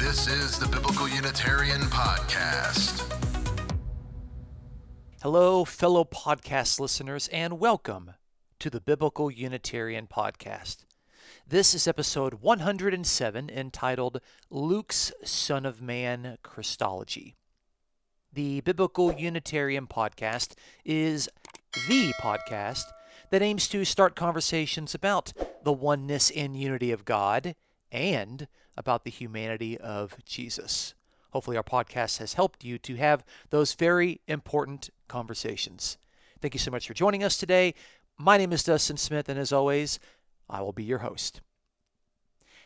This is the Biblical Unitarian Podcast. Hello, fellow podcast listeners, and welcome to the Biblical Unitarian Podcast. This is episode 107, entitled Luke's Son of Man Christology. The Biblical Unitarian Podcast is the podcast that aims to start conversations about the oneness and unity of God and about the humanity of Jesus. Hopefully our podcast has helped you to have those very important conversations. Thank you so much for joining us today. My name is Dustin Smith, and as always, I will be your host.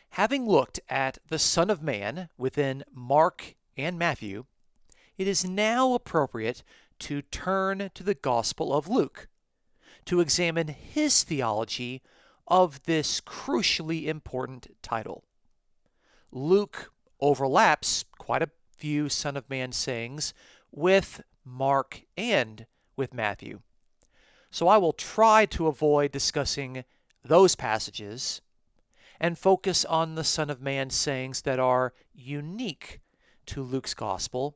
Having looked at the Son of Man within Mark and Matthew, it is now appropriate to turn to the Gospel of Luke to examine his theology of this crucially important title. Luke overlaps quite a few Son of Man sayings with Mark and with Matthew. So I will try to avoid discussing those passages and focus on the Son of Man sayings that are unique to Luke's Gospel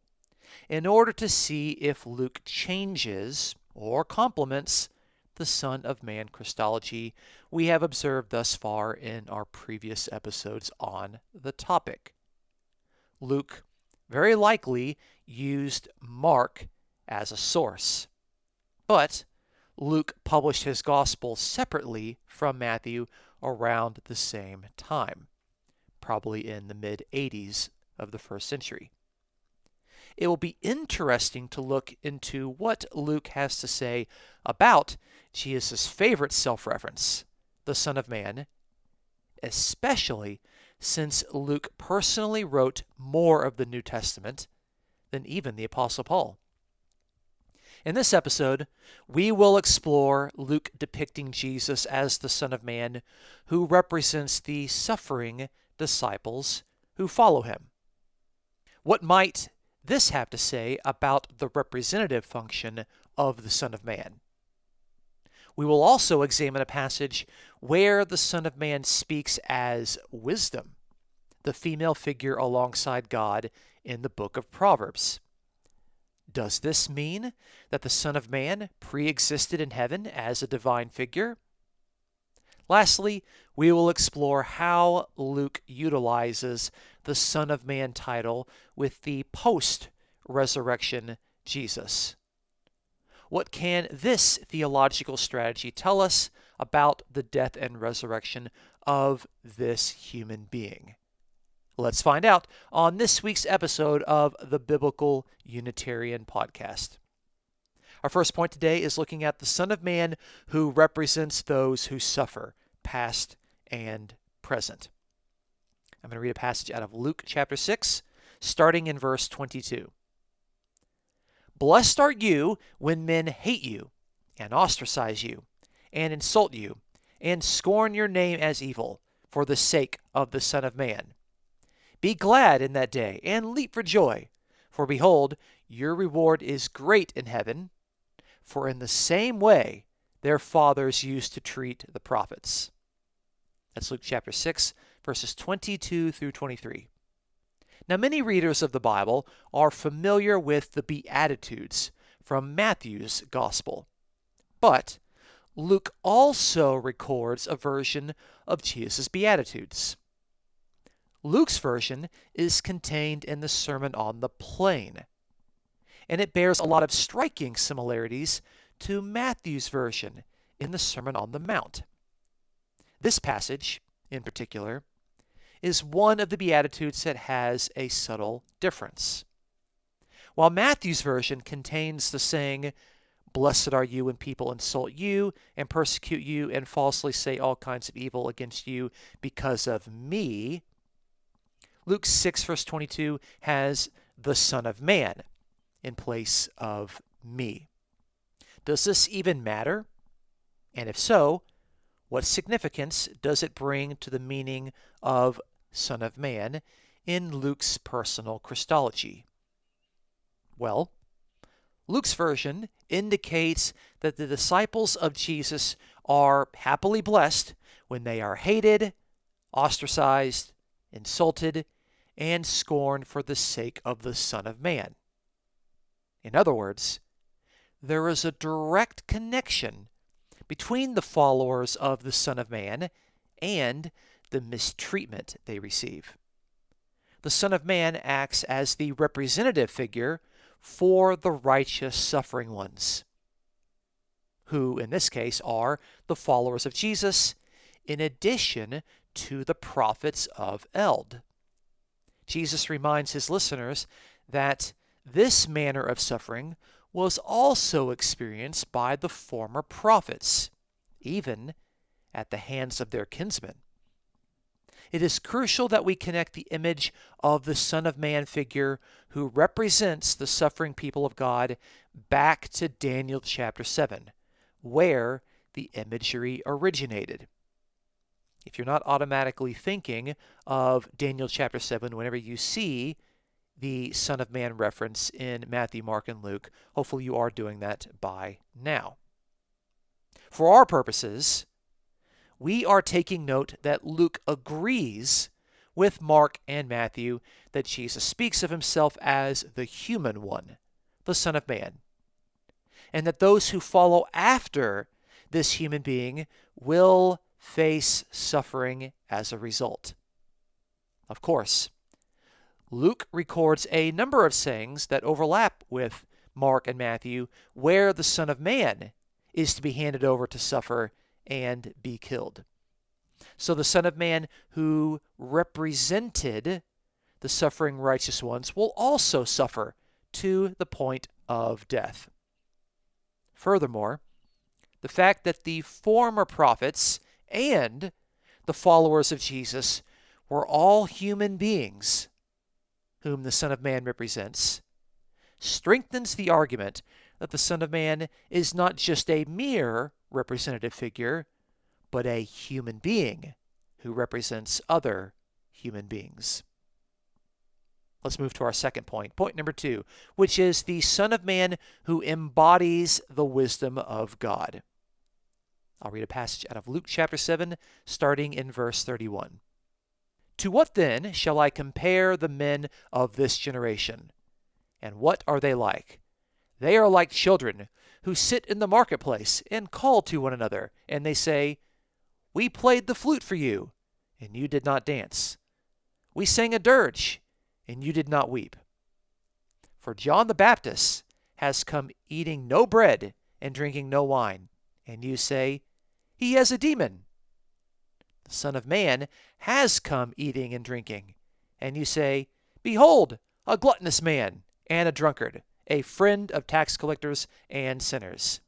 in order to see if Luke changes or complements the Son of Man Christology we have observed thus far in our previous episodes on the topic. Luke very likely used Mark as a source, but Luke published his Gospel separately from Matthew around the same time, probably in the mid-80s of the first century. It will be interesting to look into what Luke has to say about Jesus' favorite self-reference, the Son of Man, especially since Luke personally wrote more of the New Testament than even the Apostle Paul. In this episode, we will explore Luke depicting Jesus as the Son of Man who represents the suffering disciples who follow him. What might this have to say about the representative function of the Son of Man? We will also examine a passage where the Son of Man speaks as wisdom, the female figure alongside God in the book of Proverbs. Does this mean that the Son of Man pre-existed in heaven as a divine figure? Lastly, we will explore how Luke utilizes the Son of Man title with the post-resurrection Jesus. What can this theological strategy tell us about the death and resurrection of this human being? Let's find out on this week's episode of the Biblical Unitarian Podcast. Our first point today is looking at the Son of Man who represents those who suffer, past and present. I'm going to read a passage out of Luke chapter 6, starting in verse 22. Blessed are you when men hate you, and ostracize you, and insult you, and scorn your name as evil, for the sake of the Son of Man. Be glad in that day, and leap for joy, for behold, your reward is great in heaven, for in the same way their fathers used to treat the prophets. That's Luke chapter 6, verses 22 through 23. Now, many readers of the Bible are familiar with the Beatitudes from Matthew's Gospel, but Luke also records a version of Jesus' Beatitudes. Luke's version is contained in the Sermon on the Plain, and it bears a lot of striking similarities to Matthew's version in the Sermon on the Mount. This passage, in particular, is one of the Beatitudes that has a subtle difference. While Matthew's version contains the saying, "Blessed are you when people insult you and persecute you and falsely say all kinds of evil against you because of me," Luke 6, verse 22 has the Son of Man in place of me. Does this even matter? And if so, what significance does it bring to the meaning of Son of Man in Luke's personal Christology? Well, Luke's version indicates that the disciples of Jesus are happily blessed when they are hated, ostracized, insulted, and scorn for the sake of the Son of Man. In other words, there is a direct connection between the followers of the Son of Man and the mistreatment they receive. The Son of Man acts as the representative figure for the righteous suffering ones, who in this case are the followers of Jesus, in addition to the prophets of Eld. Jesus reminds his listeners that this manner of suffering was also experienced by the former prophets, even at the hands of their kinsmen. It is crucial that we connect the image of the Son of Man figure who represents the suffering people of God back to Daniel chapter 7, where the imagery originated. If you're not automatically thinking of Daniel chapter 7 whenever you see the Son of Man reference in Matthew, Mark, and Luke, hopefully you are doing that by now. For our purposes, we are taking note that Luke agrees with Mark and Matthew that Jesus speaks of himself as the human one, the Son of Man, and that those who follow after this human being will face suffering as a result. Of course, Luke records a number of sayings that overlap with Mark and Matthew, where the Son of Man is to be handed over to suffer and be killed. So the Son of Man who represented the suffering righteous ones will also suffer to the point of death. Furthermore, the fact that the former prophets and the followers of Jesus were all human beings whom the Son of Man represents strengthens the argument that the Son of Man is not just a mere representative figure, but a human being who represents other human beings. Let's move to our second point, point number 2, which is the Son of Man who embodies the wisdom of God. I'll read a passage out of Luke chapter 7, starting in verse 31. To what then shall I compare the men of this generation? And what are they like? They are like children who sit in the marketplace and call to one another, and they say, We played the flute for you, and you did not dance. We sang a dirge, and you did not weep. For John the Baptist has come eating no bread and drinking no wine, and you say, He has a demon. The Son of Man has come eating and drinking, and you say, Behold, a gluttonous man and a drunkard, a friend of tax collectors and sinners.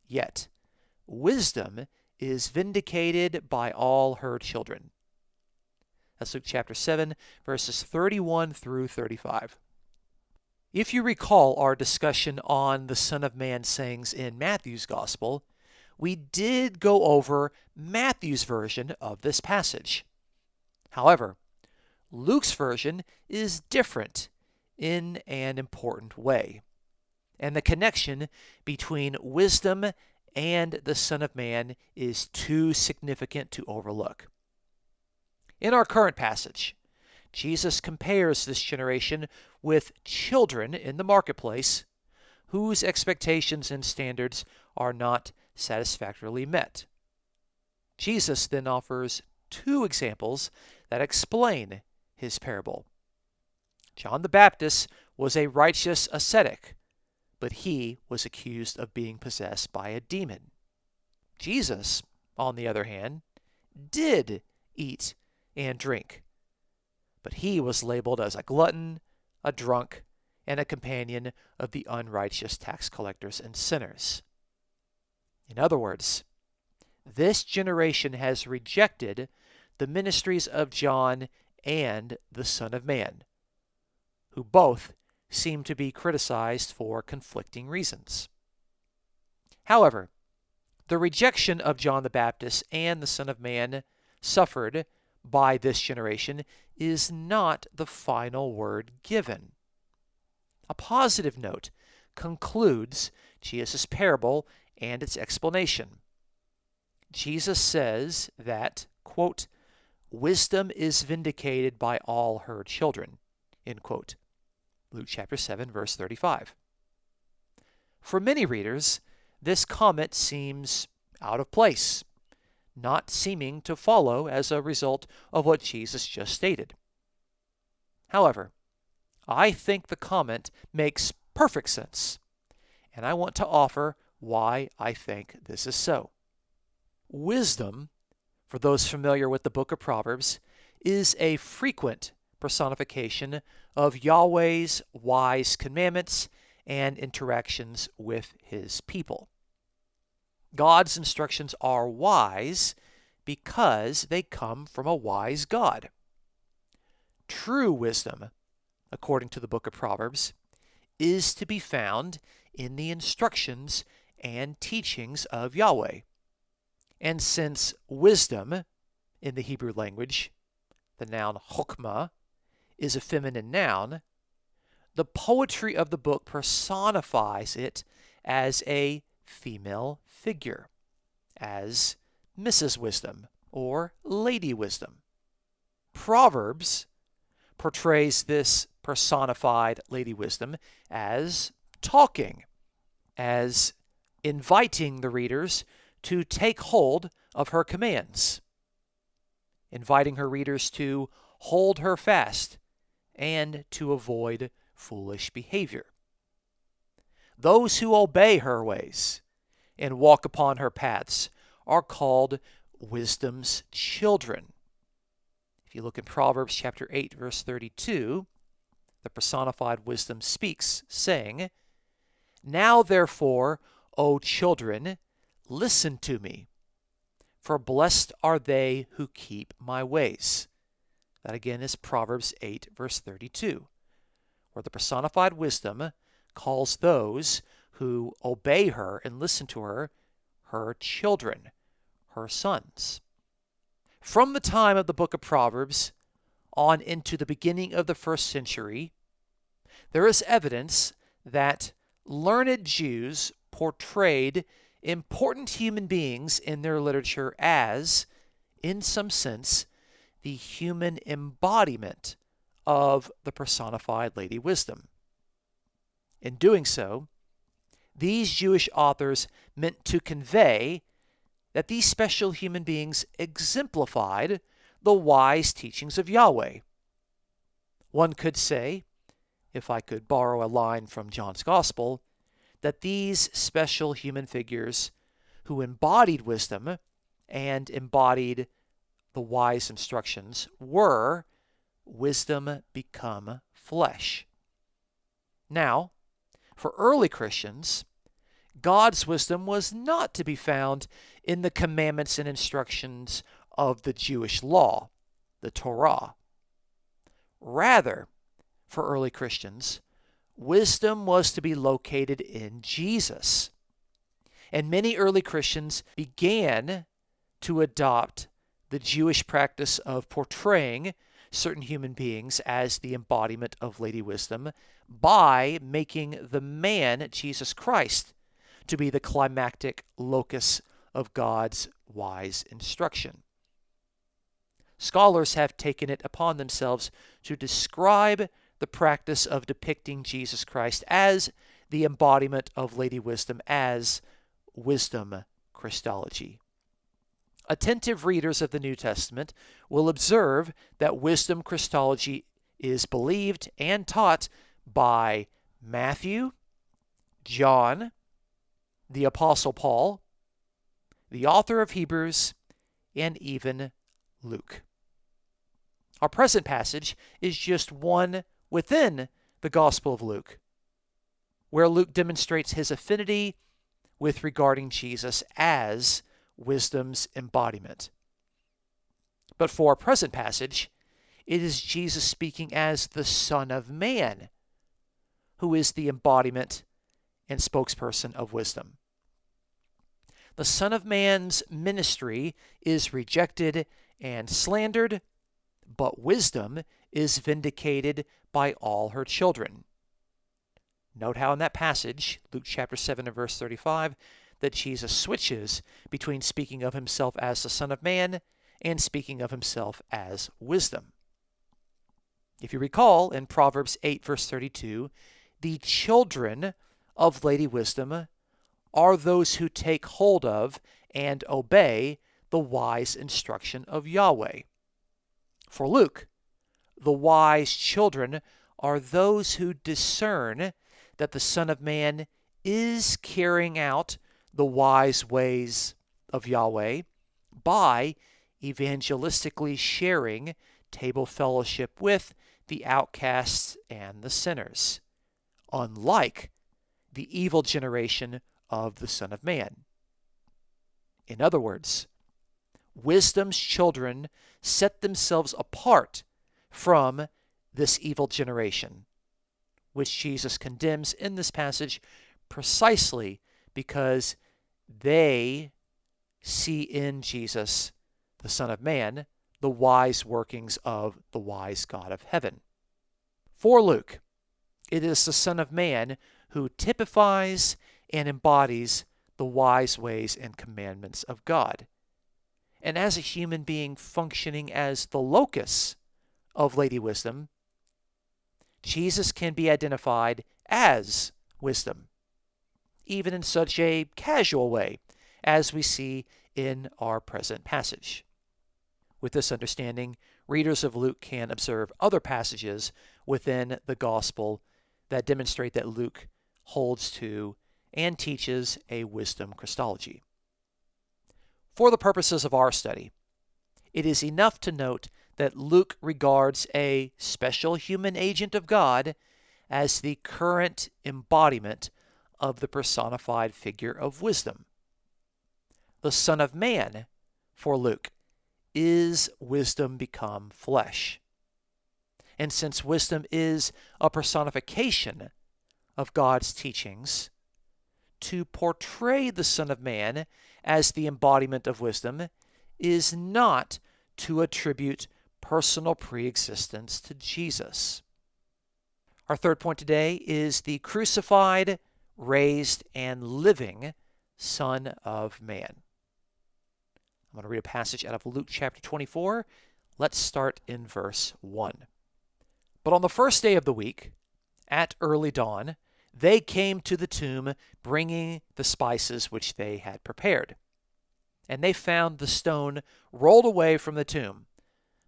Yet wisdom is vindicated by all her children. That's Luke chapter 7, verses 31 through 35. If you recall our discussion on the Son of Man sayings in Matthew's Gospel, we did go over Matthew's version of this passage. However, Luke's version is different in an important way, and the connection between wisdom and the Son of Man is too significant to overlook. In our current passage, Jesus compares this generation with children in the marketplace whose expectations and standards are not satisfactorily met. Jesus then offers 2 examples that explain his parable. John the Baptist was a righteous ascetic, but he was accused of being possessed by a demon. Jesus, on the other hand, did eat and drink, but he was labeled as a glutton, a drunk, and a companion of the unrighteous tax collectors and sinners. In other words, this generation has rejected the ministries of John and the Son of Man, who both seem to be criticized for conflicting reasons. However, the rejection of John the Baptist and the Son of Man suffered by this generation is not the final word given. A positive note concludes Jesus' parable and its explanation. Jesus says that, quote, wisdom is vindicated by all her children, end quote. Luke chapter 7, verse 35. For many readers, this comment seems out of place, not seeming to follow as a result of what Jesus just stated. However, I think the comment makes perfect sense, and I want to offer why I think this is so. Wisdom, for those familiar with the book of Proverbs, is a frequent personification of Yahweh's wise commandments and interactions with his people. God's instructions are wise because they come from a wise God. True wisdom, according to the book of Proverbs, is to be found in the instructions and teachings of Yahweh. And since wisdom, in the Hebrew language, the noun chokmah, is a feminine noun, the poetry of the book personifies it as a female figure, as Mrs. Wisdom or Lady Wisdom. Proverbs portrays this personified Lady Wisdom as talking, as inviting the readers to take hold of her commands, inviting her readers to hold her fast and to avoid foolish behavior. Those who obey her ways and walk upon her paths are called wisdom's children. If you look in Proverbs chapter 8, verse 32, the personified wisdom speaks, saying, "Now therefore, O children, listen to me, for blessed are they who keep my ways." That again is Proverbs 8, verse 32, where the personified wisdom calls those who obey her and listen to her, her children, her sons. From the time of the book of Proverbs on into the beginning of the first century, there is evidence that learned Jews portrayed important human beings in their literature as, in some sense, the human embodiment of the personified Lady Wisdom. In doing so, these Jewish authors meant to convey that these special human beings exemplified the wise teachings of Yahweh. One could say, if I could borrow a line from John's Gospel, that these special human figures who embodied wisdom and embodied the wise instructions were wisdom become flesh. Now, for early Christians, God's wisdom was not to be found in the commandments and instructions of the Jewish law, the Torah. Rather, for early Christians, wisdom was to be located in Jesus. And many early Christians began to adopt the Jewish practice of portraying certain human beings as the embodiment of Lady Wisdom by making the man, Jesus Christ, to be the climactic locus of God's wise instruction. Scholars have taken it upon themselves to describe the practice of depicting Jesus Christ as the embodiment of Lady Wisdom as wisdom Christology. Attentive readers of the New Testament will observe that wisdom Christology is believed and taught by Matthew, John, the Apostle Paul, the author of Hebrews, and even Luke. Our present passage is just one within the Gospel of Luke, where Luke demonstrates his affinity with regarding Jesus as wisdom's embodiment. But for our present passage, it is Jesus speaking as the Son of Man, who is the embodiment and spokesperson of wisdom. The Son of Man's ministry is rejected and slandered, but wisdom is vindicated by all her children. Note how in that passage, Luke chapter 7 and verse 35, that Jesus switches between speaking of himself as the Son of Man and speaking of himself as wisdom. If you recall, in Proverbs 8, verse 32, the children of Lady Wisdom are those who take hold of and obey the wise instruction of Yahweh. For Luke, the wise children are those who discern that the Son of Man is carrying out the wise ways of Yahweh by evangelistically sharing table fellowship with the outcasts and the sinners, unlike the evil generation of the Son of Man. In other words, wisdom's children set themselves apart from this evil generation, which Jesus condemns in this passage precisely because they see in Jesus, the Son of Man, the wise workings of the wise God of heaven. For Luke, it is the Son of Man who typifies and embodies the wise ways and commandments of God. And as a human being functioning as the locus of Lady Wisdom, Jesus can be identified as wisdom, even in such a casual way as we see in our present passage. With this understanding, readers of Luke can observe other passages within the gospel that demonstrate that Luke holds to and teaches a wisdom Christology. For the purposes of our study, it is enough to note that Luke regards a special human agent of God as the current embodiment of the personified figure of wisdom. The Son of Man, for Luke, is wisdom become flesh. And since wisdom is a personification of God's teachings, to portray the Son of Man as the embodiment of wisdom is not to attribute personal preexistence to Jesus. Our third point today is the crucified, raised, and living Son of Man. I'm going to read a passage out of Luke chapter 24. Let's start in verse 1. But on the first day of the week, at early dawn, they came to the tomb bringing the spices which they had prepared. And they found the stone rolled away from the tomb.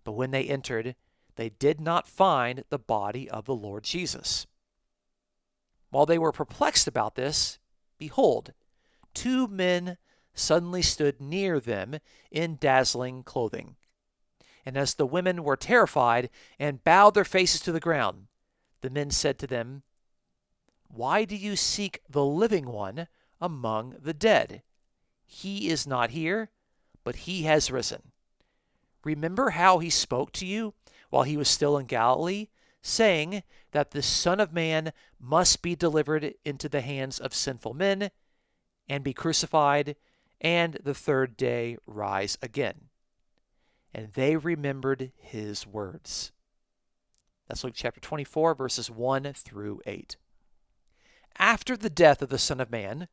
But when they entered, they did not find the body of the Lord Jesus. While they were perplexed about this, behold, two men suddenly stood near them in dazzling clothing. And as the women were terrified and bowed their faces to the ground, the men said to them, "Why do you seek the living one among the dead? He is not here, but he has risen. Remember how he spoke to you while he was still in Galilee, saying that the Son of Man must be delivered into the hands of sinful men and be crucified, and the third day rise again." And they remembered his words. That's Luke chapter 24, verses 1 through 8. After the death of the Son of Man,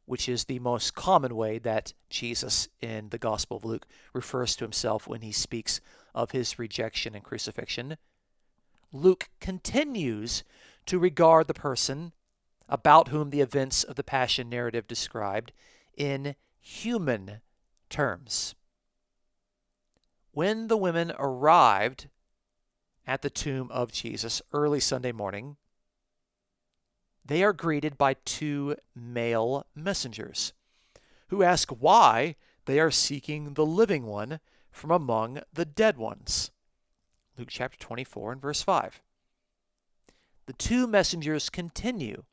which is the most common way that Jesus in the Gospel of Luke refers to himself when he speaks of his rejection and crucifixion, Luke continues to regard the person about whom the events of the Passion narrative described in human terms. When the women arrived at the tomb of Jesus early Sunday morning, they are greeted by two male messengers who ask why they are seeking the living one from among the dead ones. Luke chapter 24 and verse 5. The two messengers continue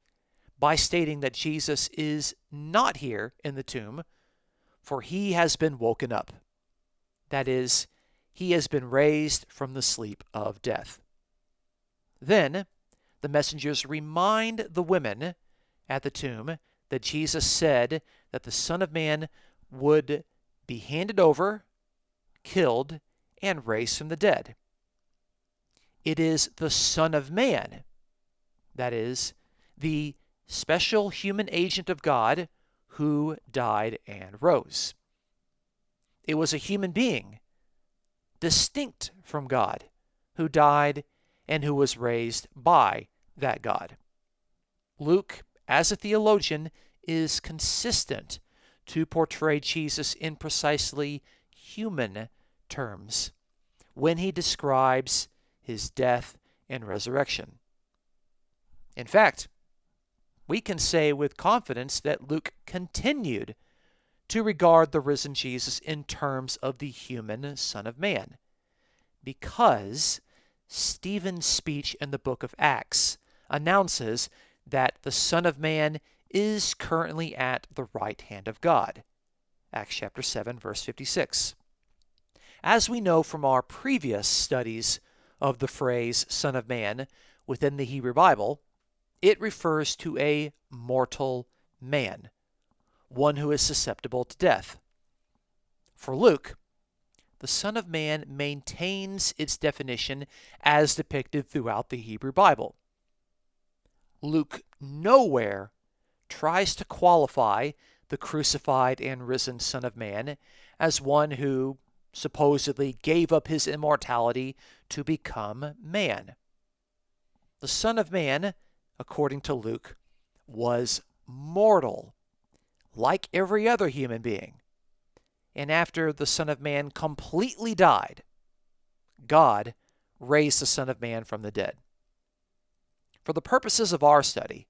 by stating that Jesus is not here in the tomb, for he has been woken up. That is, he has been raised from the sleep of death. Then the messengers remind the women at the tomb that Jesus said that the Son of Man would be handed over, killed, and raised from the dead. It is the Son of Man, that is, the special human agent of God, who died and rose. It was a human being distinct from God, who died and who was raised by that God. Luke, as a theologian, is consistent to portray Jesus in precisely human terms when he describes his death and resurrection. In fact, we can say with confidence that Luke continued to regard the risen Jesus in terms of the human Son of Man, because Stephen's speech in the book of Acts announces that the Son of Man is currently at the right hand of God. Acts chapter 7, verse 56. As we know from our previous studies of the phrase Son of Man within the Hebrew Bible, it refers to a mortal man, one who is susceptible to death. For Luke, the Son of Man maintains its definition as depicted throughout the Hebrew Bible. Luke nowhere tries to qualify the crucified and risen Son of Man as one who supposedly gave up his immortality to become man. The Son of Man, according to Luke, was mortal, like every other human being. And after the Son of Man completely died, God raised the Son of Man from the dead. For the purposes of our study,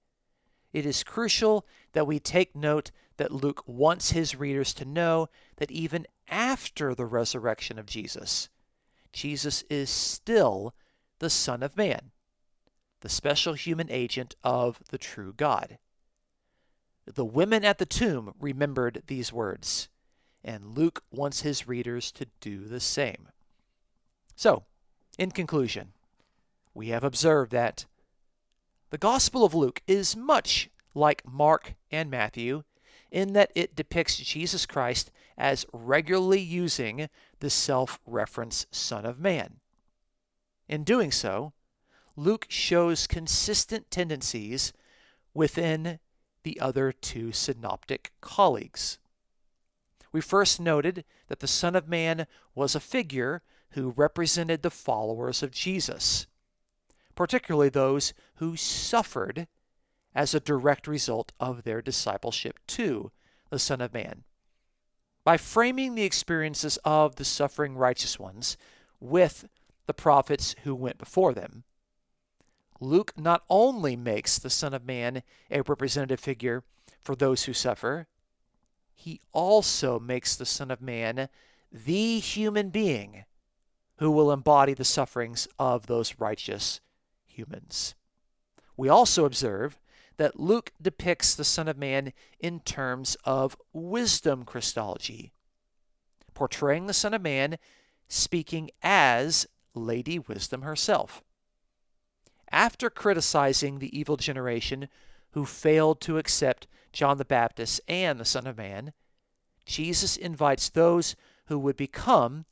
it is crucial that we take note that Luke wants his readers to know that even after the resurrection of Jesus, Jesus is still the Son of Man, the special human agent of the true God. The women at the tomb remembered these words, and Luke wants his readers to do the same. So, in conclusion, we have observed that the Gospel of Luke is much like Mark and Matthew in that it depicts Jesus Christ as regularly using the self-reference Son of Man. In doing so, Luke shows consistent tendencies within the other two synoptic colleagues. We first noted that the Son of Man was a figure who represented the followers of Jesus, particularly those who suffered as a direct result of their discipleship to the Son of Man. By framing the experiences of the suffering righteous ones with the prophets who went before them, Luke not only makes the Son of Man a representative figure for those who suffer, he also makes the Son of Man the human being who will embody the sufferings of those righteous humans. We also observe that Luke depicts the Son of Man in terms of wisdom Christology, portraying the Son of Man speaking as Lady Wisdom herself. After criticizing the evil generation who failed to accept John the Baptist and the Son of Man, Jesus invites those who would become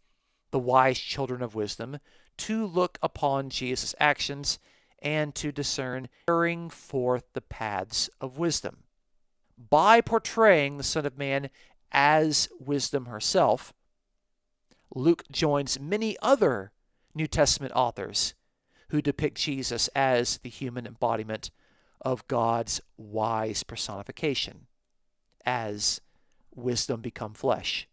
the wise children of wisdom to look upon Jesus' actions and to discern, carrying forth the paths of wisdom. By portraying the Son of Man as wisdom herself, Luke joins many other New Testament authors who depict Jesus as the human embodiment of God's wise personification, as wisdom become flesh.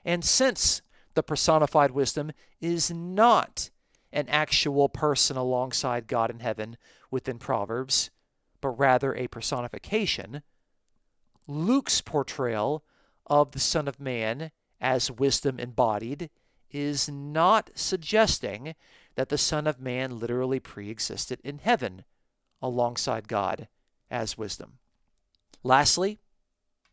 And since the personified wisdom is not an actual person alongside God in heaven within Proverbs, but rather a personification, Luke's portrayal of the Son of Man as wisdom embodied is not suggesting that the Son of Man literally pre-existed in heaven alongside God as wisdom. Lastly,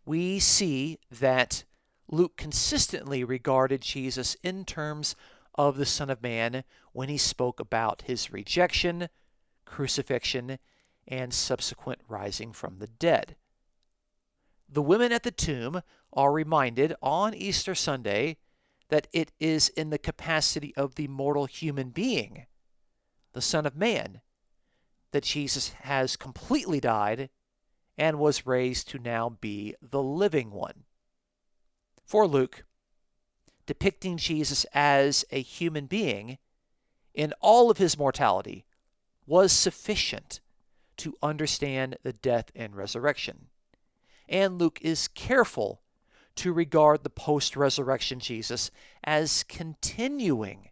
we see that Luke consistently regarded Jesus in terms of the Son of Man when he spoke about his rejection, crucifixion, and subsequent rising from the dead. The women at the tomb are reminded on Easter Sunday that it is in the capacity of the mortal human being, the Son of Man, that Jesus has completely died and was raised to now be the living one. For Luke, depicting Jesus as a human being in all of his mortality was sufficient to understand the death and resurrection. And Luke is careful to regard the post-resurrection Jesus as continuing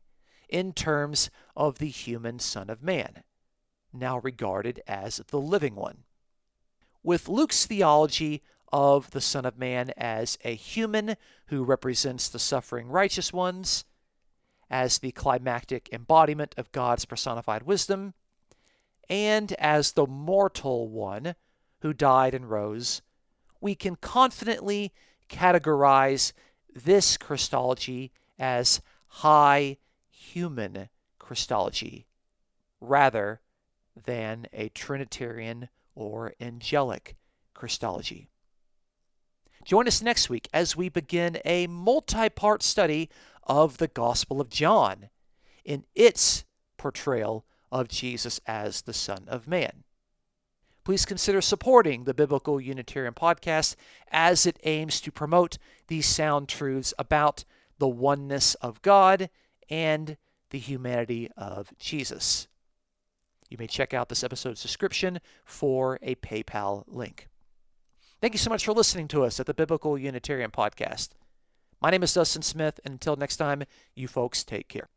in terms of the human Son of Man, now regarded as the living one. With Luke's theology of the Son of Man as a human who represents the suffering righteous ones, as the climactic embodiment of God's personified wisdom, and as the mortal one who died and rose, we can confidently categorize this Christology as high human Christology, rather than a Trinitarian or angelic Christology. Join us next week as we begin a multi-part study of the Gospel of John in its portrayal of Jesus as the Son of Man. Please consider supporting the Biblical Unitarian Podcast as it aims to promote these sound truths about the oneness of God and the humanity of Jesus. You may check out this episode's description for a PayPal link. Thank you so much for listening to us at the Biblical Unitarian Podcast. My name is Dustin Smith, and until next time, you folks take care.